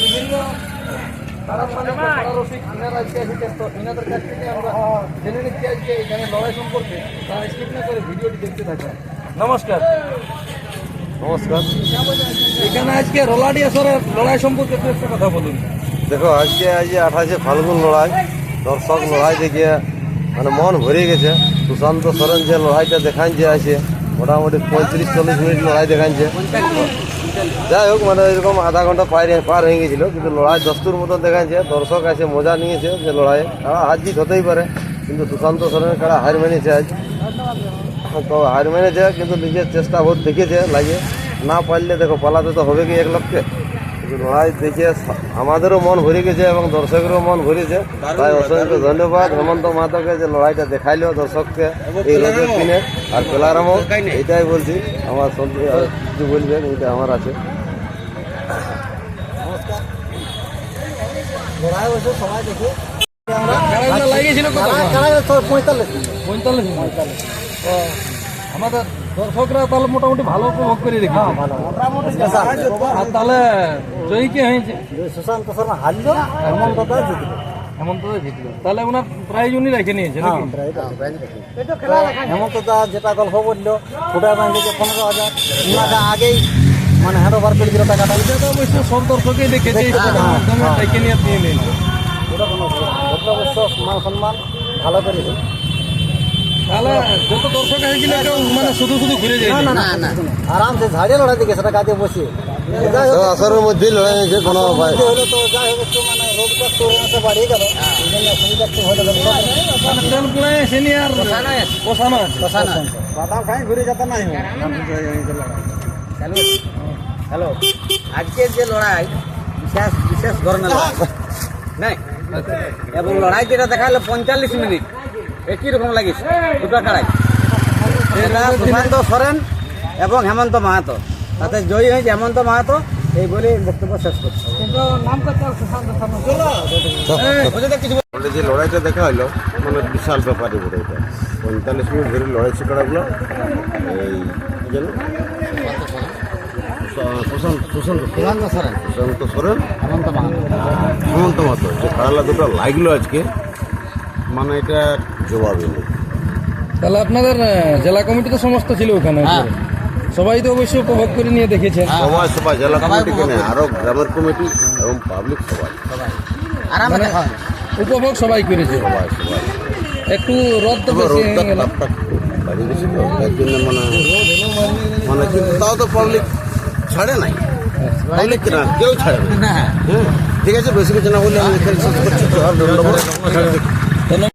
বিভিন্ন রসিক ইনারা আজকে এসেছে, তো ইনাদের কাছ থেকে আমরা জেনে নিচ্ছি আজকে এখানে লড়াই সম্পর্কে। তারা স্কিপ না করে ভিডিওটি দেখতে থাকেন। নমস্কার। নমস্কার। এখানে আজকে রোলাডি আসরের লড়াই সম্পর্কে একটু একটা কথা বলুন। দেখো আজকে 28 ফাল্গুন লড়াই, দর্শক লড়াই দেখে মানে মন ভরে গেছে। সুশান্ত সরেন যে লড়াইটা দেখাচ্ছে আছে মোটামুটি 35-40 মিনিট লড়াই দেখাচ্ছে। যাই হোক মানে এরকম আধা ঘন্টা পার হয়ে গেছিলো, কিন্তু লড়াই দস্তুর মতো দেখাচ্ছে। দর্শক আছে মজা নিয়েছে যে লড়াইয়ে হার জিত হতেই পারে, কিন্তু সুশান্ত সরেনের কারা হার মেনেছে আজ। তো হার মেনেছে কিন্তু নিজের চেষ্টা বহুত দেখেছে লাগে, না পারলে দেখো পালাতে তো হবে কি এক লক্ষে। লড়াই দেখে আমাদেরও মন ভরে গেছে এবং দর্শকেরও মন ভরেছে। তাই অসংখ্য ধন্যবাদ হেমন্ত মাহাতোকে যে লড়াইটা দেখাইলো দর্শককে এই রোদের দিনে। আর প্লেয়াররাও এটাই বলছি, আমার কিছু বলবেন এটা আমার আছে। লড়াই হয়েছে সবাই দেখে লাগিয়েছিল 45। আমাদের দর্শকরা তাহলে মোটামুটি ভালো উপভোগ করে দেখি। আর তাহলে জয়ী কে হয়েছে? সুশান্ত শর্মা হারলো, হেমন্তদা জিতলো। হেমন্তদা জিতলো, তাহলে ওনার প্রাইজ উনি রেখে নিয়েছে নাকি? হেমন্তদা যেটা গল্প বললো ফুটায় বাঁধেছে 15,000, ওনাকে আগেই মানে হ্যান্ড ওভার করে দিল টাকাটা। এটা তো অবশ্য সব দর্শকেই দেখেছে, রেখে নিয়ে নিয়ে নিল। ওটা কোনো অবশ্য মান সম্মান ভালো করেছে। তাহলে যত দর্শক এসেছিল কেউ মানে শুধু শুধু ঘুরে যায় না আরামসে ঝাড়িয়ে লড়াই দিকে সেটা কাজে বসিয়ে আসরের মধ্যে লড়াই হয়েছে কোনো হলো। তো যাই হোক একটু মানে রোগটা তো বাড়িয়ে গেল, এই জন্য অসুবিধা একটু হয়ে গেল। তেল পুড়ে এসে নিয়ে আর বসানো আছে। বাদাম খাই ঘুরে যেতে নাই। হ্যালো, আজকের যে লড়াই বিশেষ ধরনের লড়াই নাই, এবং লড়াই যেটা দেখালো 45 মিনিট একই রকম লাগিয়েছে দুটো কাড়াই। এটা সুশান্ত সরেন এবং হেমন্ত মাহাতো, তাতে জয়ী হয়েছে হেমন্ত মাহাতো। এই বলে বক্তব্য শেষ করছে। যে লড়াইটা দেখা হলো মানে বিশাল ব্যাপারই বলে এটা 45 মিনিট ধরে লড়াই শেখাগুলো। এই যেন সুশান্ত সরেন হেমন্ত মাহাতো যে খেলা দুটো লাগলো আজকে, মানে এটা জবাবই নেই। তাহলে আপনাদের জেলা কমিটি তো সমস্ত ছিল ওখানে, সবাই তো অবশ্যই উপভোগ করে নিয়ে দেখেছেন। সবাই জেলা কমিটি কেনে আরো গ্রামের কমিটি এবং পাবলিক সবাই মানে উপভোগ সবাই করেছে। একটু রদ তো বেশি হয়ে গেল। বাড়ি গেছিল তার জন্য মানে কিন্তু তাও তো পাবলিক ছাড়ে নাই, পাবলিক কেউ ছাড়ে না। ঠিক আছে, বেশি কিছু না বললে আমি এখানে শেষ করছি।